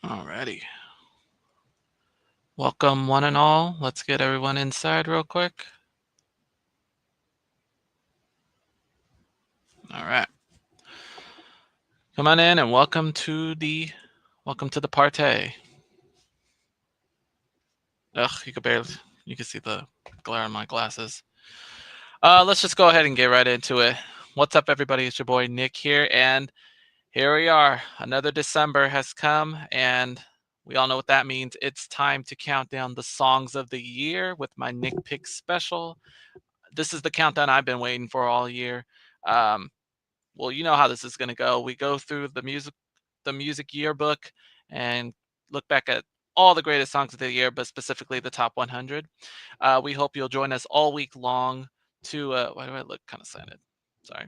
Alrighty. Welcome, one and all. Let's get everyone inside real quick. All right. Come on in and welcome to the party. Ugh, you can see the glare on my glasses. Let's just go ahead and get right into it. What's up, everybody? It's your boy Nick here, and here we are. Another December has come, and we all know what that means. It's time to count down the songs of the year with my Nick Pick special. This is the countdown I've been waiting for all year. Um, well, you know how this is going to go. We go through the music yearbook and look back at all the greatest songs of the year, but specifically the top 100. We hope you'll join us all week long to why do I look kind of silent? Sorry.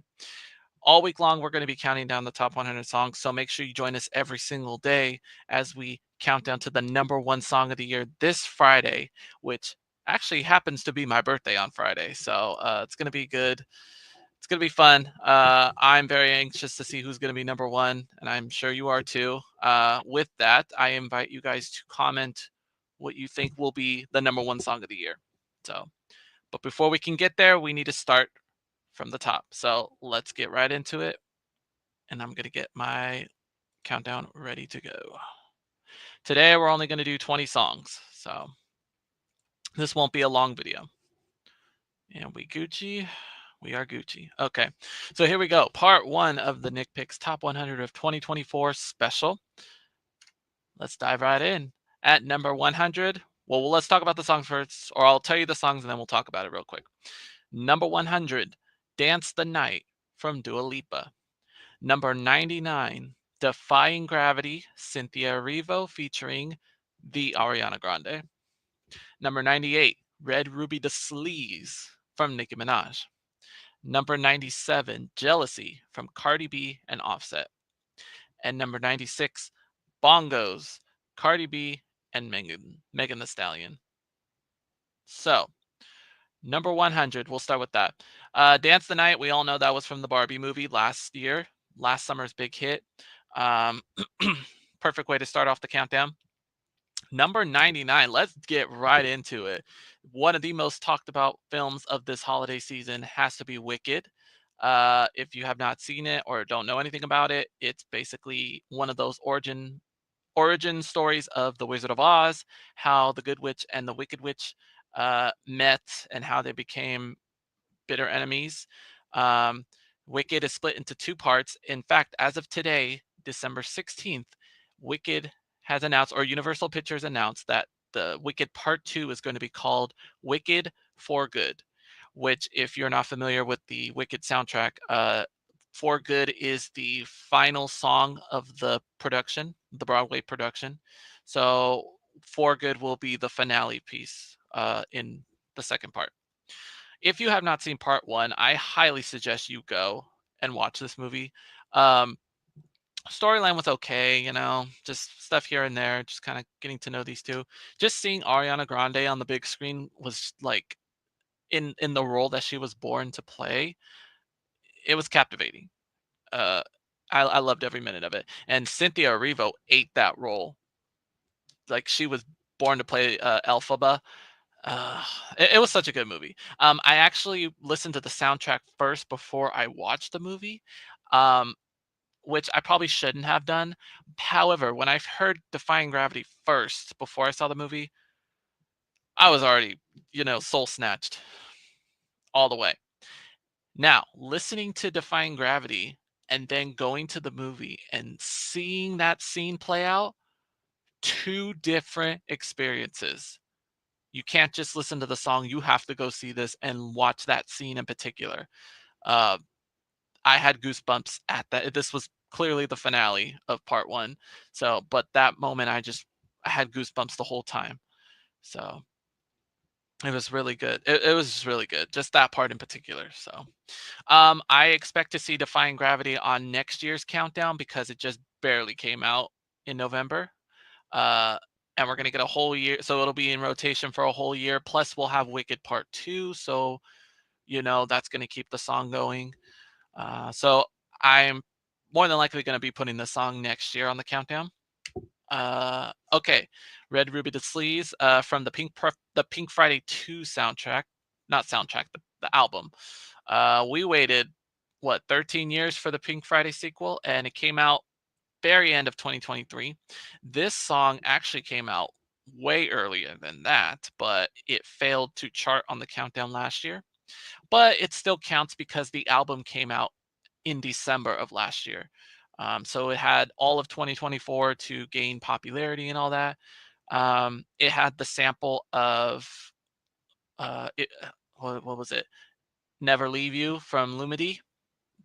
All week long, we're going to be counting down the top 100 songs. So make sure you join us every single day as we count down to the number one song of the year this Friday, which actually happens to be my birthday on Friday. So it's going to be good. It's going to be fun. I'm very anxious to see who's going to be number one, and I'm sure you are too. With that, I invite you guys to comment what you think will be the number one song of the year. So, but before we can get there, we need to start from the top. So let's get right into it. And I'm going to get my countdown ready to go. Today, we're only going to do 20 songs. So this won't be a long video. And we are Gucci. Okay, so here we go. Part one of the Nick Picks Top 100 of 2024 special. Let's dive right in. At number 100, well, let's talk about the songs first, or I'll tell you the songs and then we'll talk about it real quick. Number 100, Dance the Night from Dua Lipa. Number 99, Defying Gravity, Cynthia Erivo featuring the Ariana Grande. Number 98, Red Ruby Da Sleaze from Nicki Minaj. Number 97, Jealousy from Cardi B and Offset. And number 96, Bongos, Cardi B and Megan Thee Stallion. So, number 100, we'll start with that. Dance the Night, we all know that was from the Barbie movie last year, last summer's big hit. Um, perfect way to start off the countdown. Number 99, let's get right into it. One of the most talked about films of this holiday season has to be Wicked. If you have not seen it or don't know anything about it, it's basically one of those origin stories of the Wizard of Oz, how the Good Witch and the Wicked Witch met and how they became bitter enemies. Um, Wicked is split into two parts. In fact, as of today, December 16th, Wicked has announced, or Universal Pictures announced, that the Wicked Part 2 is going to be called Wicked for Good, which, if you're not familiar with the Wicked soundtrack, For Good is the final song of the production, the Broadway production. So For Good will be the finale piece in the second part. If you have not seen part one, I highly suggest you go and watch this movie. Um, Storyline was okay, just stuff here and there, just kind of getting to know these two. Just seeing Ariana Grande on the big screen was like in the role that she was born to play. It was captivating. Uh, I loved every minute of it. And Cynthia Erivo ate that role. Like she was born to play Elphaba. Uh, it was such a good movie. I actually listened to the soundtrack first before I watched the movie, um, which I probably shouldn't have done. However, when I heard Defying Gravity first before I saw the movie, I was already, soul snatched all the way. Now, listening to Defying Gravity and then going to the movie and seeing that scene play out, two different experiences. You can't just listen to the song. You have to go see this and watch that scene in particular. Uh, I had goosebumps at that. This was clearly the finale of part one. So, but that moment, I had goosebumps the whole time. So it was really good. It was just really good. Just that part in particular. So, I expect to see Defying Gravity on next year's countdown because it just barely came out in November. Uh, and we're gonna get a whole year, so it'll be in rotation for a whole year. Plus, we'll have Wicked Part 2, so that's gonna keep the song going. So I'm more than likely gonna be putting the song next year on the countdown. Okay, Red Ruby the Sleaze from the Pink Friday 2 soundtrack, not soundtrack, the album. We waited what 13 years for the Pink Friday sequel, and it came out very end of 2023. This song actually came out way earlier than that, but it failed to chart on the countdown last year. But it still counts because the album came out in December of last year. So it had all of 2024 to gain popularity and all that. It had the sample of what was it? Never Leave You from Lumity.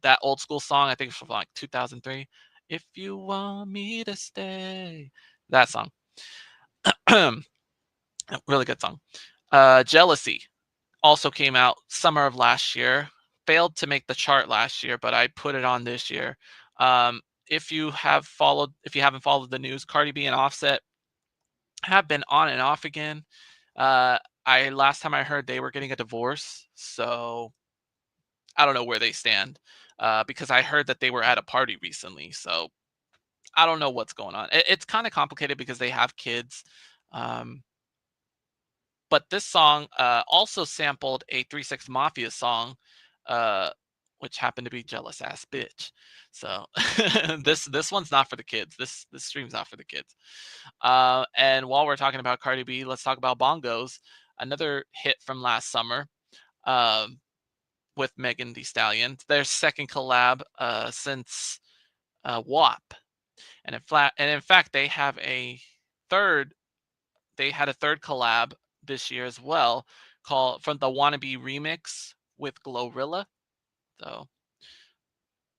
That old school song, I think it's from like 2003. If you want me to stay. That song. Really good song. Jealousy also came out summer of last year. Failed to make the chart last year, but I put it on this year. If you haven't followed the news, Cardi B and Offset have been on and off again. I last time I heard they were getting a divorce, so I don't know where they stand. Because I heard that they were at a party recently, so I don't know what's going on. It's kind of complicated because they have kids. Um, but this song also sampled a 3 6 Mafia song, uh, which happened to be "Jealous Ass Bitch." So this one's not for the kids. This stream's not for the kids. And while we're talking about Cardi B, let's talk about Bongos, another hit from last summer um, with Megan Thee Stallion. Their second collab since WAP, and in fact third they had a third collab this year as well, called from the Wannabe remix with Glorilla. So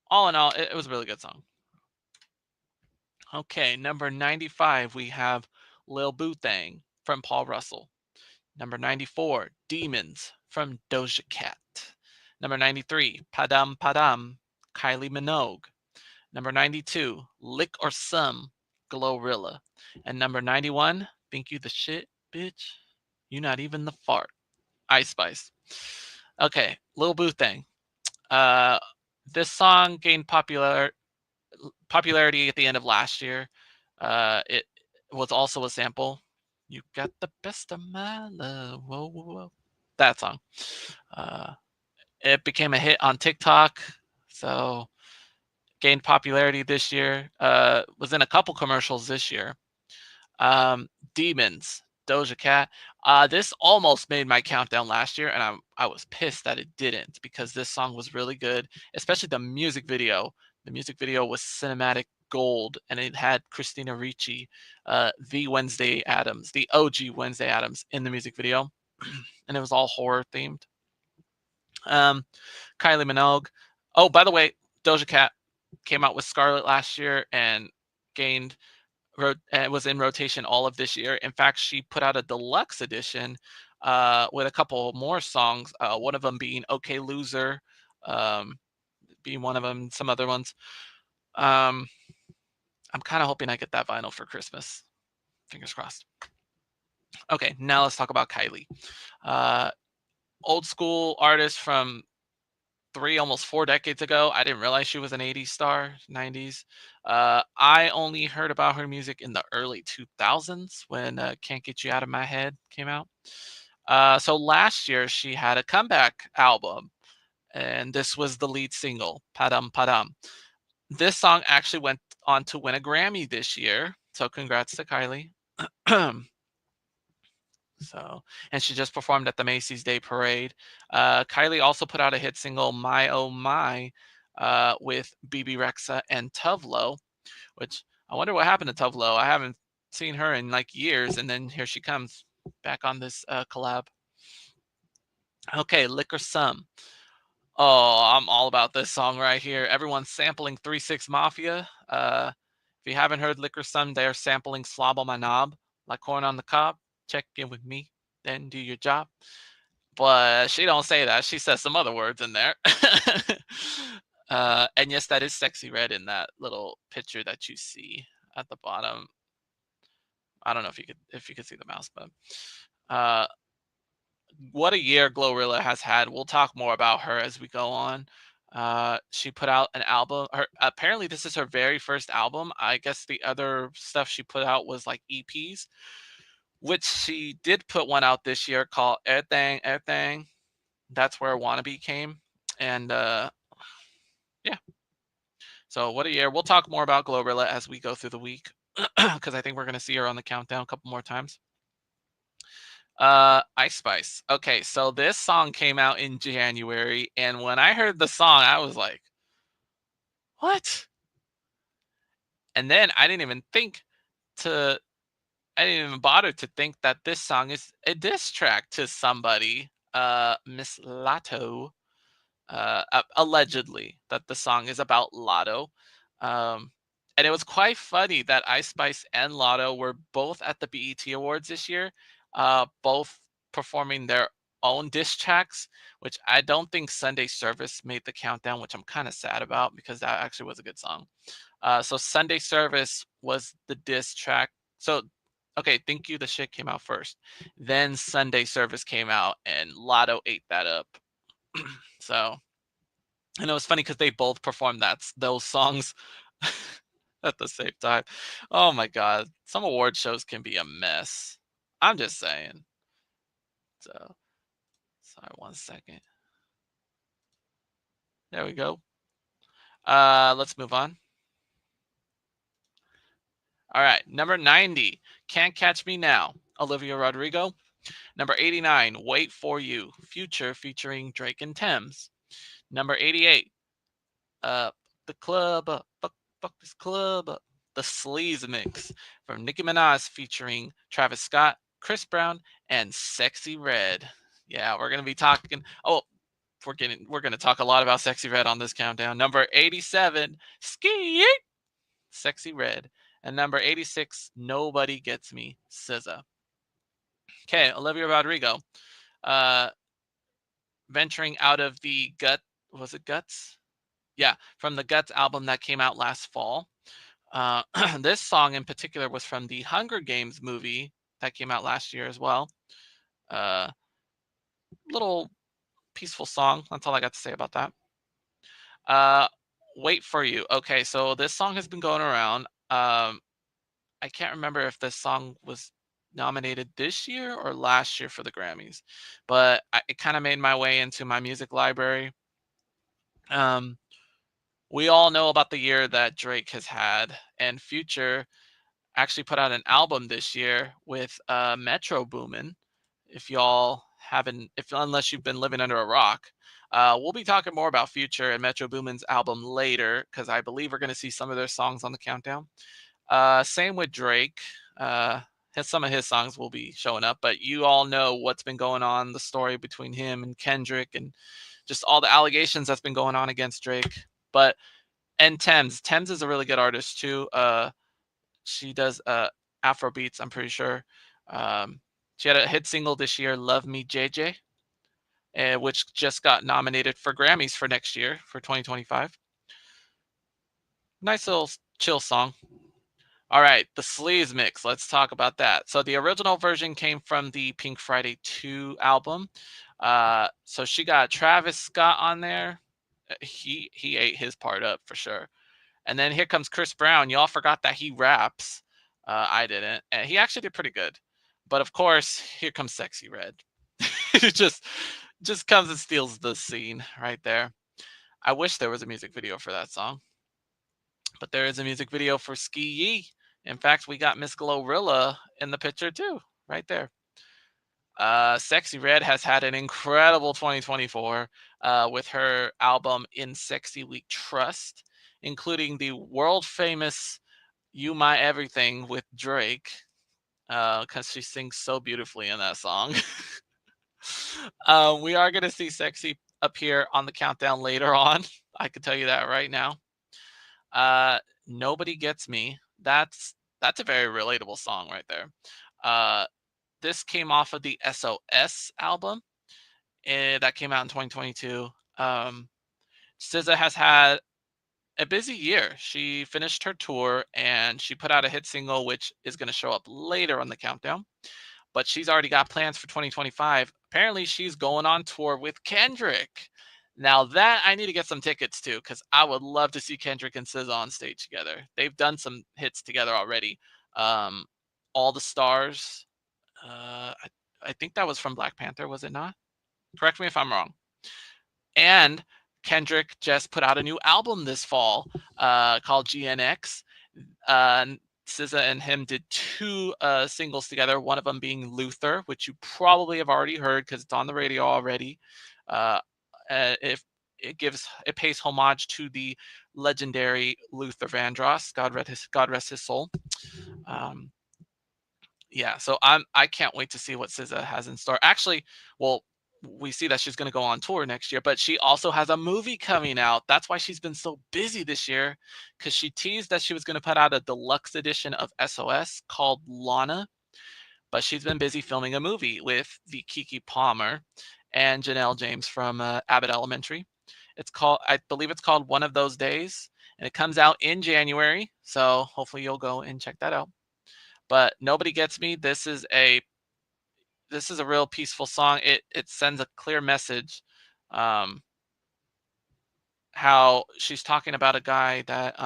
all in all, it was a really good song. Okay, number 95 we have Lil Boo Thang from Paul Russell. Number 94, Demons from Doja Cat. Number 93, Padam Padam, Kylie Minogue. Number 92, Lick or Some, Glorilla. And number 91, Think You the Shit, Bitch? You Not Even the Fart, Ice Spice. Okay, Lil Boo Thang. Uh, this song gained popularity at the end of last year. It was also a sample. You got the best of my love. Whoa, whoa, whoa. That song. Uh, it became a hit on TikTok. So gained popularity this year. Was in a couple commercials this year. Demons, Doja Cat. This almost made my countdown last year, and I was pissed that it didn't because this song was really good, especially the music video. The music video was cinematic gold, and it had Christina Ricci, the Wednesday Addams, the OG Wednesday Addams in the music video, and it was all horror themed. Kylie Minogue. Oh, by the way, Doja Cat came out with Scarlet last year and gained it was in rotation all of this year. In fact, she put out a deluxe edition with a couple more songs. One of them being "Okay Loser," um, being one of them. Some other ones. Um, I'm kind of hoping I get that vinyl for Christmas. Fingers crossed. Okay, now let's talk about Kylie. Uh, Old school artist from almost 4 decades ago. I didn't realize she was an 80s star, 90s. I only heard about her music in the early 2000s when Can't Get You Out of My Head came out. So last year she had a comeback album, and this was the lead single, Padam Padam. This song actually went on to win a Grammy this year. So congrats to Kylie. So, and she just performed at the Macy's Day Parade. Kylie also put out a hit single, "My Oh My," with BB Rexa and Tuvlo, which I wonder what happened to Tuvlo. I haven't seen her in like years, and then here she comes back on this collab. Okay, Lick or Some. Oh, I'm all about this song right here. Everyone's sampling 3 6 Mafia. If you haven't heard Lick or Some, they're sampling Slob on My Knob, like corn on the cob. Check in with me, then do your job. But she don't say that. She says some other words in there. And yes, that is Sexy Red in that little picture that you see at the bottom. I don't know if you could see the mouse, but what a year Glorilla has had. We'll talk more about her as we go on. She put out an album. Apparently, this is her very first album. I guess the other stuff she put out was like EPs, which she did put one out this year called Everything, Everything. That's where Wannabe came. And yeah, so what a year. We'll talk more about Glorilla as we go through the week because I think we're going to see her on the countdown a couple more times. Ice Spice. Okay, so this song came out in January, and when I heard the song, I was like, what? And then I didn't even bother to think that this song is a diss track to somebody, Miss Latto. Allegedly, that the song is about Lotto. And it was quite funny that Ice Spice and Lotto were both at the BET Awards this year, both performing their own diss tracks, which I don't think Sunday Service made the countdown, which I'm kind of sad about because that actually was a good song. So Sunday Service was the diss track. So, okay, Thank You, the Shit came out first. Then Sunday Service came out and Lotto ate that up. So, and it was funny because they both performed those songs at the same time. Oh my god, some award shows can be a mess. I'm just saying. So, sorry, 1 second. There we go. Let's move on. All right, number 90, Can't Catch Me Now, Olivia Rodrigo. Number 89, Wait For You, Future featuring Drake and Thames. Number 88, The Club Up, fuck this club up. The Sleaze Mix from Nicki Minaj featuring Travis Scott, Chris Brown, and Sexy Red. Yeah, we're gonna be talking. Oh, we're gonna talk a lot about Sexy Red on this countdown. Number 87, Ski, Sexy Red, and number 86, Nobody Gets Me, SZA. Okay, Olivia Rodrigo, uh, venturing out of the was it Guts? Yeah, from the Guts album that came out last fall. This song in particular was from the Hunger Games movie that came out last year as well. Little peaceful song. That's all I got to say about that. Wait For You. Okay, so this song has been going around. I can't remember if this song was nominated this year or last year for the Grammys, but it kind of made my way into my music library. We all know about the year that Drake has had, and Future actually put out an album this year with Metro Boomin. If y'all haven't, if unless you've been living under a rock, we'll be talking more about Future and Metro Boomin's album later because I believe we're going to see some of their songs on the countdown. Same with Drake. Some of his songs will be showing up, but you all know what's been going on, the story between him and Kendrick, and just all the allegations that's been going on against Drake. And Thames is a really good artist too. She does Afro beats, I'm pretty sure. She had a hit single this year, Love Me JJ, which just got nominated for Grammys for next year, for 2025. Nice little chill song. All right, the Sleaze Mix. Let's talk about that. So the original version came from the Pink Friday 2 album. So she got Travis Scott on there. He ate his part up for sure. And then here comes Chris Brown. Y'all forgot that he raps. I didn't. And he actually did pretty good. But of course, here comes Sexy Red. It just comes and steals the scene right there. I wish there was a music video for that song. But there is a music video for Ski Yee. In fact, we got Miss Glorilla in the picture too, right there. Sexy Red has had an incredible 2024 with her album In Sexy We Trust, including the world famous You My Everything with Drake, because she sings so beautifully in that song. We are going to see Sexy appear on the countdown later on. I can tell you that right now. Nobody Gets Me. That's a very relatable song right there. This came off of the SOS album that came out in 2022. SZA has had a busy year. She finished her tour and she put out a hit single, which is going to show up later on the countdown. But she's already got plans for 2025. Apparently, she's going on tour with Kendrick. Now that I need to get some tickets to, because I would love to see Kendrick and SZA on stage together. They've done some hits together already. Um, All the Stars. I think that was from Black Panther, was it not? Correct me if I'm wrong. And Kendrick just put out a new album this fall called GNX. SZA and him did two singles together, one of them being Luther, which you probably have already heard because it's on the radio already. Uh, if it pays homage to the legendary Luther Vandross, God rest his soul. Um, yeah, so I can't wait to see what SZA has in store. Actually, well, we see that she's going to go on tour next year, but she also has a movie coming out. That's why she's been so busy this year, because she teased that she was going to put out a deluxe edition of SOS called Lana, but she's been busy filming a movie with the Kiki Palmer and Janelle James from Abbott Elementary. I believe it's called One of Those Days, and it comes out in January. So hopefully you'll go and check that out. But Nobody Gets Me. This is a real peaceful song. It sends a clear message. How she's talking about a guy that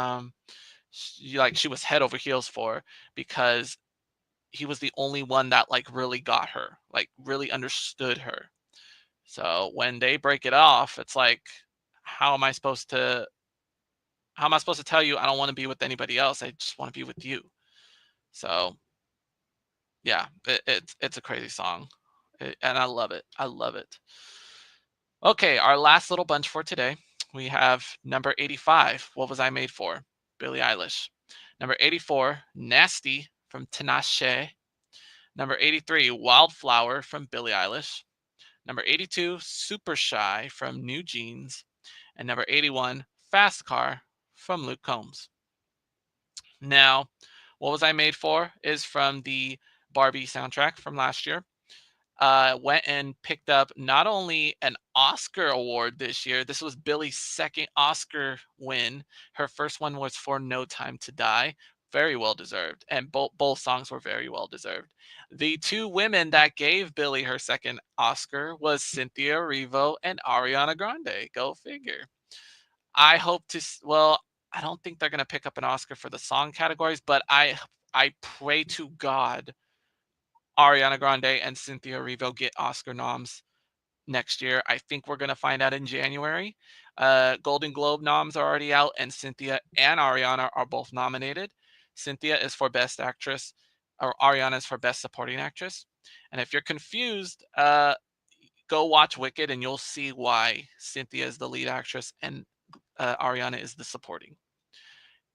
she was head over heels for, because he was the only one that like really got her, like really understood her. So when they break it off, it's like, how am I supposed to how am I supposed to tell you I don't want to be with anybody else? I just want to be with you. So yeah, it's a crazy song. And I love it. I love it. Okay, our last little bunch for today. We have number 85, What Was I Made For? Billie Eilish. Number 84, Nasty from Tinashe. Number 83, Wildflower from Billie Eilish. Number 82, Super Shy from New Jeans. And number 81, Fast Car from Luke Combs. Now, What Was I Made For is from the Barbie soundtrack from last year. Went and picked up not only an Oscar award this year, this was Billie's second Oscar win. Her first one was for No Time to Die. Very well deserved. And both songs were very well deserved. The two women that gave Billie her second Oscar was Cynthia Erivo and Ariana Grande. Go figure. I hope to, well, I don't think they're going to pick up an Oscar for the song categories, but I pray to God Ariana Grande and Cynthia Erivo get Oscar noms next year. I think we're going to find out in January. Golden Globe noms are already out, and Cynthia and Ariana are both nominated. Cynthia is for Best Actress, or Ariana is for Best Supporting Actress. And if you're confused, go watch Wicked, and you'll see why Cynthia is the lead actress and Ariana is the supporting.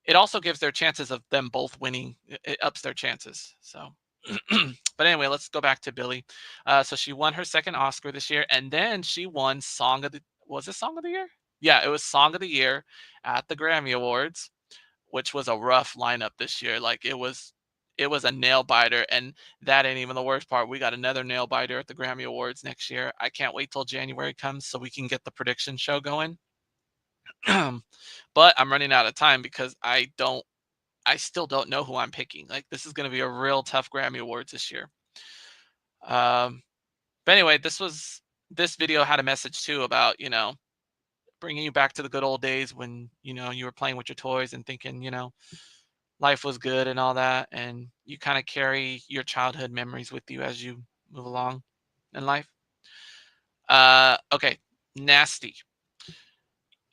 It also gives their chances of them both winning. It ups their chances. So. But anyway, let's go back to Billie. So she won her second Oscar this year, and then she won Song of the. Was it Song of the Year? Yeah, it was Song of the Year at the Grammy Awards, which was a rough lineup this year. Like it was a nail biter, and that ain't even the worst part. We got another nail biter at the Grammy Awards next year. I can't wait till January comes so we can get the prediction show going. But I'm running out of time because I still don't know who I'm picking. Like, this is going to be a real tough Grammy Awards this year. But anyway, this video had a message too about, bringing you back to the good old days when, you were playing with your toys and thinking, life was good and all that. And you kind of carry your childhood memories with you as you move along in life. Okay, Nasty.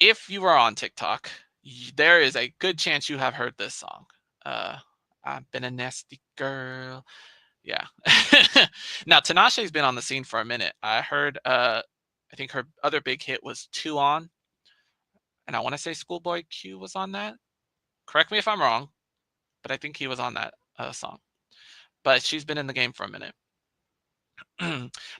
If you are on TikTok, there is a good chance you have heard this song. I've been a nasty girl. Yeah. Now Tinashe's been on the scene for a minute. I heard I think her other big hit was 2 On, and I want to say Schoolboy Q was on that. Correct me if I'm wrong, but I think he was on that song. But she's been in the game for a minute.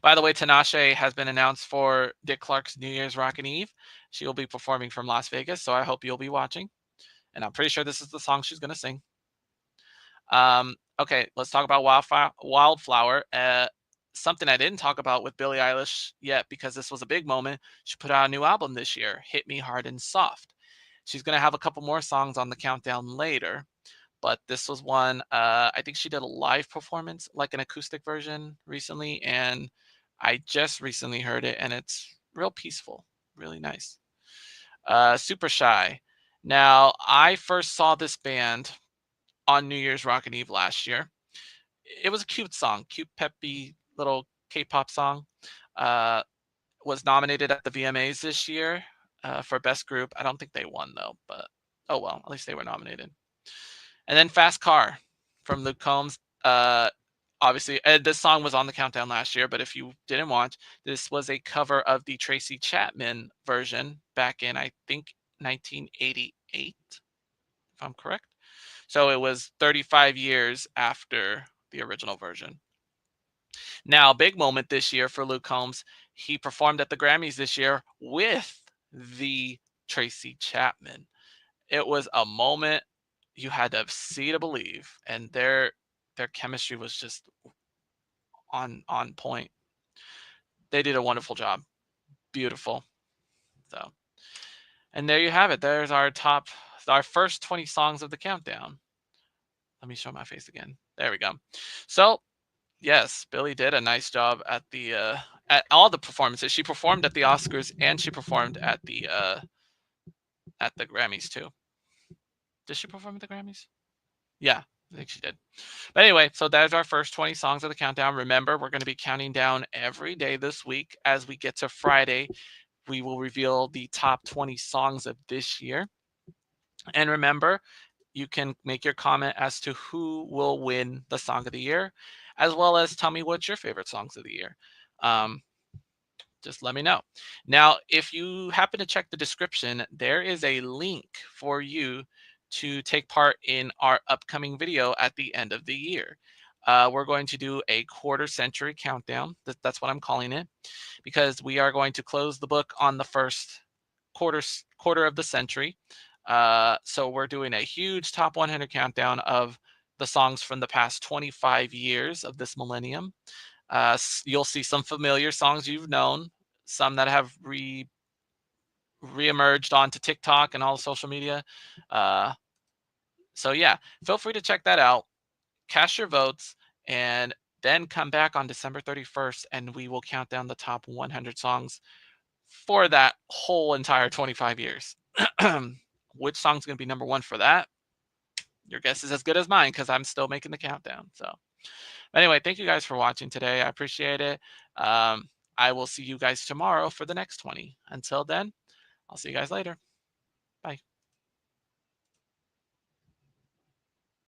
By the way, Tinashe has been announced for Dick Clark's New Year's Rockin' Eve. She will be performing from Las Vegas, so I hope you'll be watching. And I'm pretty sure this is the song she's going to sing. Okay, let's talk about Wildflower. Something I didn't talk about with Billie Eilish yet because this was a big moment. She put out a new album this year, Hit Me Hard and Soft. She's going to have a couple more songs on the countdown later, but this was one, I think she did a live performance, like an acoustic version recently, and I just recently heard it, and it's real peaceful. really nice. Super Shy. Now, I first saw this band on New Year's Rockin' Eve last year. It was a cute song, cute, peppy little K-pop song. Uh, was nominated at the VMAs this year for Best Group. I don't think they won though, but oh well, at least they were nominated. And then Fast Car from Luke Combs. Obviously, this song was on the countdown last year, but if you didn't watch, this was a cover of the Tracy Chapman version back in, I think, 1988, if I'm correct. So it was 35 years after the original version. Now, big moment this year for Luke Combs. He performed at the Grammys this year with the Tracy Chapman. It was a moment you had to see to believe, and their chemistry was just on point. They did a wonderful job. Beautiful. So, and there you have it. There's our first 20 songs of the countdown. Let me show my face again. There we go. So, yes, Billie did a nice job at all the performances. She performed at the Oscars and she performed at the Grammys too. Did she perform at the Grammys? Yeah, I think she did. But anyway, so there's our first 20 songs of the countdown. Remember, we're going to be counting down every day this week. As we get to Friday, we will reveal the top 20 songs of this year. And remember, you can make your comment as to who will win the song of the year, as well as tell me what's your favorite songs of the year. Just let me know. Now, if you happen to check the description, there is a link for you to take part in our upcoming video at the end of the year. We're going to do a quarter century countdown. That's what I'm calling it, because we are going to close the book on the first quarter of the century. So we're doing a huge top 100 countdown of the songs from the past 25 years of this millennium. You'll see some familiar songs you've known, some that have reemerged onto TikTok and all social media. So yeah, feel free to check that out, cast your votes, and then come back on December 31st and we will count down the top 100 songs for that whole entire 25 years. Which song's going to be number one for that? Your guess is as good as mine because I'm still making the countdown. So anyway, thank you guys for watching today. I appreciate it. I will see you guys tomorrow for the next 20. Until then, I'll see you guys later. Bye.